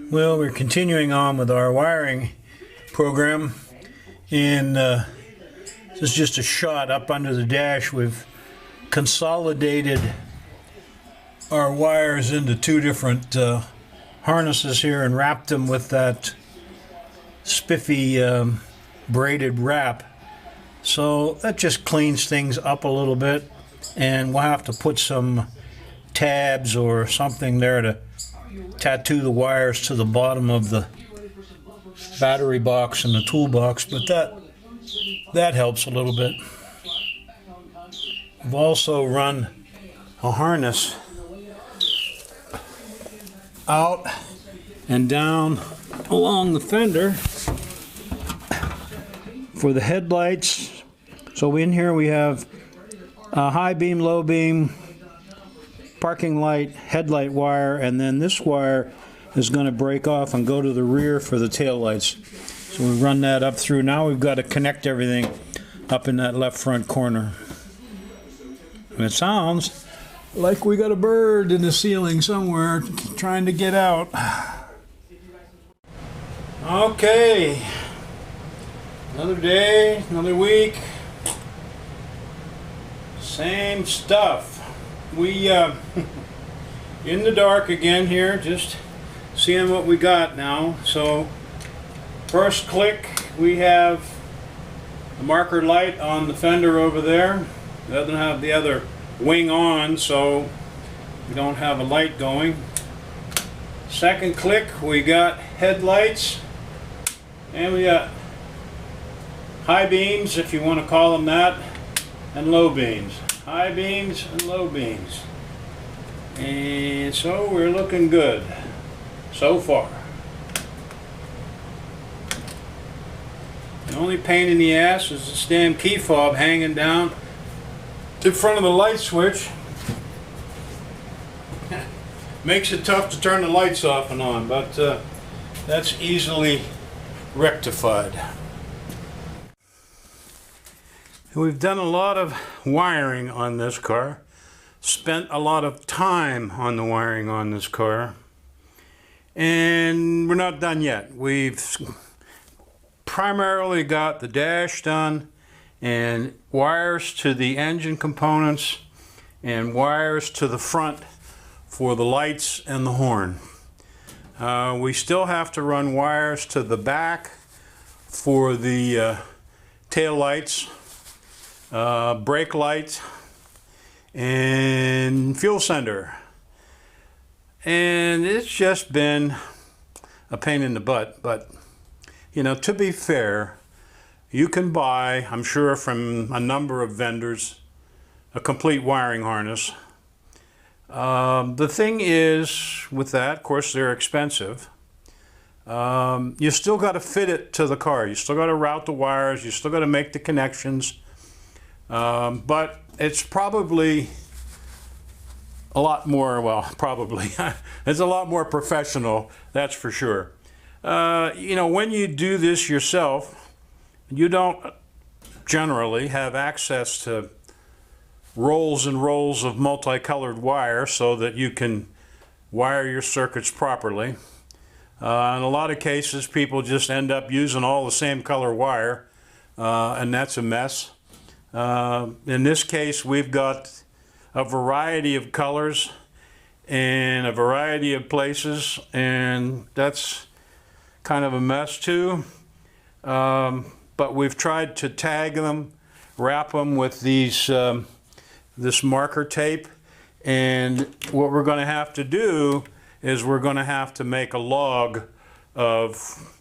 Well, we're continuing on with our wiring program, and this is just a shot up under the dash. We've consolidated our wires into two different harnesses here and wrapped them with that spiffy braided wrap. So that just cleans things up a little bit, and we'll have to put some tabs or something there to tattoo the wires to the bottom of the battery box and the toolbox, but that helps a little bit. We've also run a harness out and down along the fender for the headlights. So in here we have a high beam, low beam, parking light, headlight wire, and then this wire is going to break off and go to the rear for the tail lights. So we run that up through. Now we've got to connect everything up in that left front corner. And it sounds like we got a bird in the ceiling somewhere trying to get out. Okay, another day, another week, same stuff. We in the dark again here, just seeing what we got now. So first click, we have the marker light on the fender over there. It doesn't have the other wing on, so we don't have a light going. Second click, we got headlights, and we got high beams, if you want to call them that, and low beams. High beams and low beams. And so we're looking good so far. The only pain in the ass is this damn key fob hanging down in front of the light switch. Makes it tough to turn the lights off and on, but that's easily rectified. We've done a lot of wiring on this car, spent a lot of time on the wiring on this car, and we're not done yet. We've primarily got the dash done, and wires to the engine components, and wires to the front for the lights and the horn. We still have to run wires to the back for the tail lights, brake light, and fuel sender. And it's just been a pain in the butt, but you know, to be fair, you can buy, I'm sure from a number of vendors, a complete wiring harness. The thing is with that, of course, they're expensive. You still got to fit it to the car. You still got to route the wires. You still got to make the connections. But it's probably a lot more, well, probably, it's a lot more professional, that's for sure. You know, when you do this yourself, you don't generally have access to rolls and rolls of multicolored wire so that you can wire your circuits properly. In a lot of cases, people just end up using all the same color wire, and that's a mess. In this case, we've got a variety of colors and a variety of places, and that's kind of a mess too. But we've tried to tag them, wrap them with these this marker tape, and what we're going to have to do is we're going to have to make a log of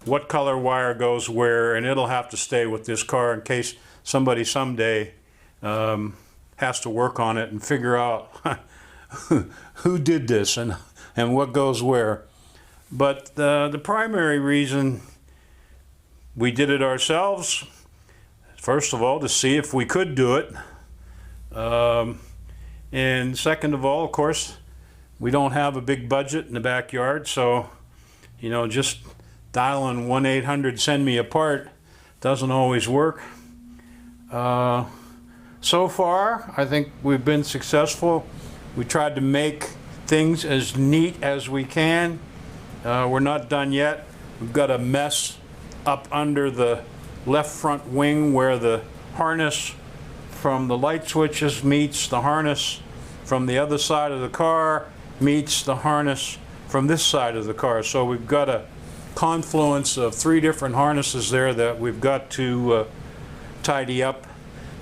what color wire goes where, and it'll have to stay with this car in case somebody someday has to work on it and figure out who did this and what goes where. But the primary reason we did it ourselves, first of all, to see if we could do it. And second of all, of course, we don't have a big budget in the backyard, so, you know, just dialing 1-800-SEND-ME-A-PART doesn't always work. So far, I think we've been successful. We tried to make things as neat as we can. We're not done yet. We've got a mess up under the left front wing where the harness from the light switches meets the harness from the other side of the car meets the harness from this side of the car. So we've got a confluence of 3 different harnesses there that we've got to tidy up.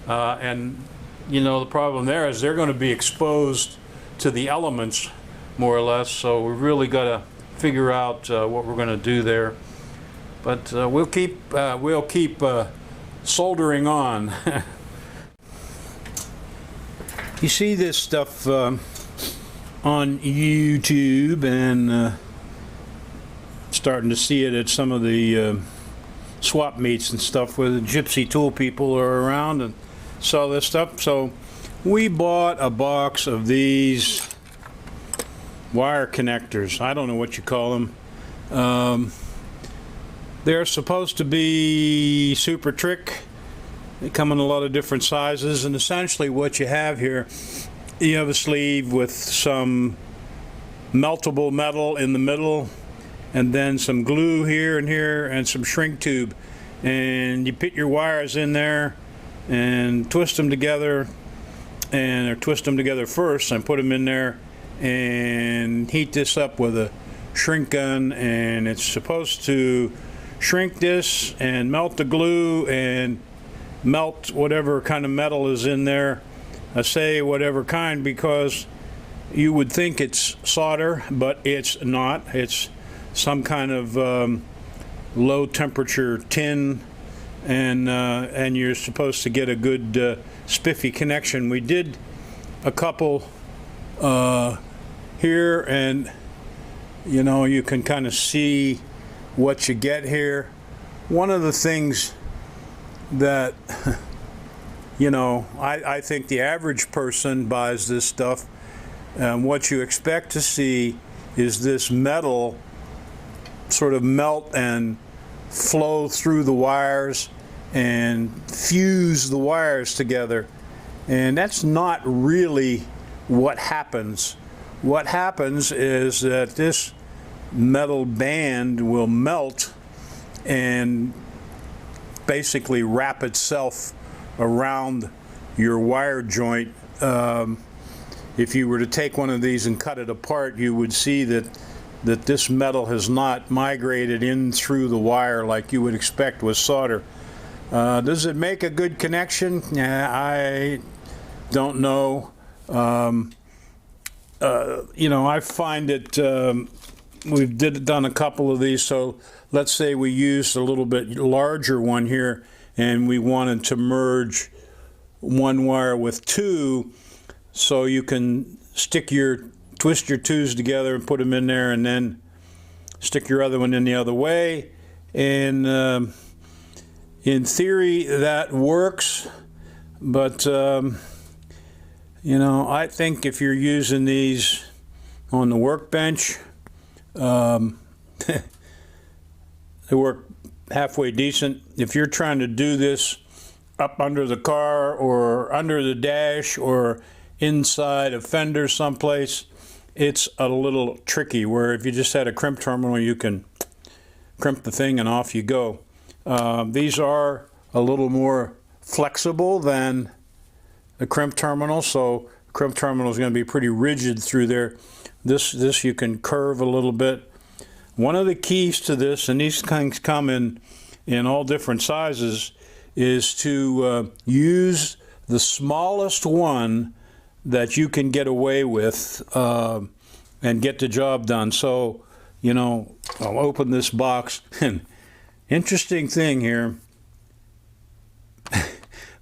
And you know, the problem there is they're going to be exposed to the elements more or less, so we've really got to figure out what we're going to do there. But we'll keep soldering on. You see this stuff on YouTube, and starting to see it at some of the swap meets and stuff where the gypsy tool people are around and sell this stuff. So we bought a box of these wire connectors. I don't know what you call them. They're supposed to be super trick. They come in a lot of different sizes, and essentially what you have here, you have a sleeve with some meltable metal in the middle, and then some glue here and here, and some shrink tube. And you put your wires in there and twist them together, or twist them together first and put them in there and heat this up with a shrink gun, and it's supposed to shrink this and melt the glue and melt whatever kind of metal is in there. I say whatever kind because you would think it's solder, but it's not. It's some kind of low temperature tin, and you're supposed to get a good spiffy connection. We did a couple here, and you know, you can kind of see what you get here. One of the things that you know, I think the average person buys this stuff, and what you expect to see is this metal sort of melt and flow through the wires and fuse the wires together, and that's not really what happens. What happens is that this metal band will melt and basically wrap itself around your wire joint. If you were to take one of these and cut it apart, you would see that this metal has not migrated in through the wire like you would expect with solder. Does it make a good connection? I don't know. You know, I find it, we've done a couple of these, so let's say we used a little bit larger one here and we wanted to merge one wire with 2, so you can twist your 2s together and put them in there, and then stick your other one in the other way. And in theory that works, but you know, I think if you're using these on the workbench, they work halfway decent. If you're trying to do this up under the car or under the dash or inside a fender someplace, it's a little tricky, where if you just had a crimp terminal, you can crimp the thing and off you go. These are a little more flexible than the crimp terminal, so the crimp terminal is going to be pretty rigid through there. This you can curve a little bit. One of the keys to this, and these things come in all different sizes, is to use the smallest one that you can get away with and get the job done. So, you know, I'll open this box. Interesting thing here.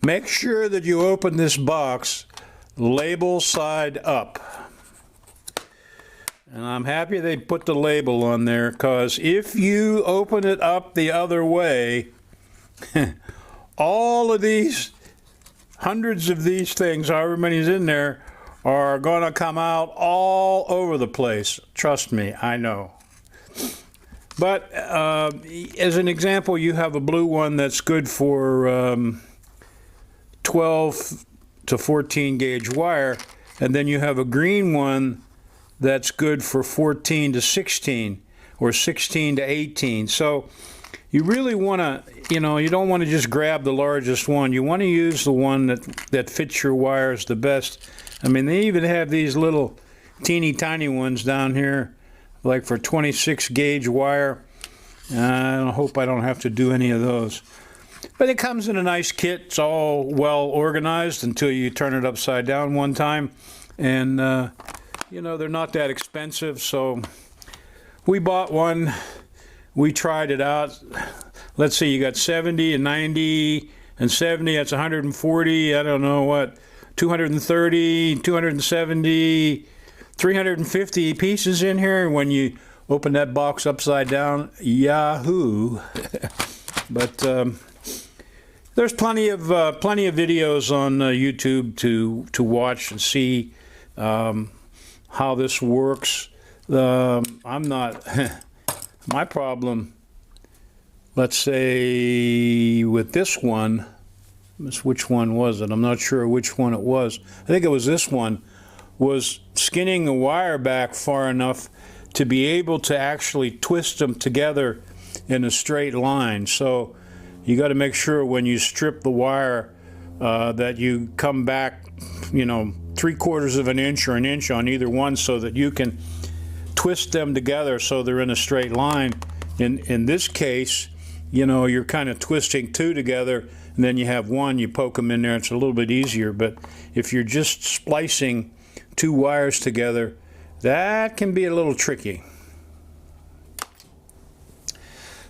Make sure that you open this box label side up. And I'm happy they put the label on there, because if you open it up the other way, all of these, hundreds of these things, however many is in there, are going to come out all over the place. Trust me, I know. But as an example, you have a blue one that's good for 12 to 14 gauge wire, and then you have a green one that's good for 14 to 16. or 16 to 18. So you really want to, you don't want to just grab the largest one. You want to use the one that fits your wires the best. I mean, they even have these little teeny tiny ones down here, like for 26 gauge wire. I hope I don't have to do any of those. But it comes in a nice kit. It's all well organized until you turn it upside down one time. And, they're not that expensive. So we bought one. We tried it out. Let's see, you got 70 and 90 and 70. That's 140. I don't know what. 230, 270, 350 pieces in here. When you open that box upside down, yahoo! But there's plenty of videos on YouTube to watch and see how this works. I'm not. My problem, let's say with this one, which one was it? I'm not sure which one it was. I think it was this one, was skinning the wire back far enough to be able to actually twist them together in a straight line. So you got to make sure when you strip the wire that you come back, 3/4 of an inch or an inch on either one so that you can twist them together so they're in a straight line. In this case, you're kind of twisting two together, and then you have one, you poke them in there. It's a little bit easier. But if you're just splicing two wires together, that can be a little tricky.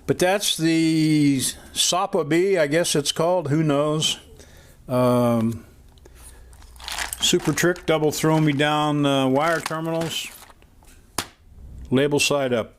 But that's the SAPA B, I guess it's called. Who knows? Super trick, double throw me down wire terminals. Label side up.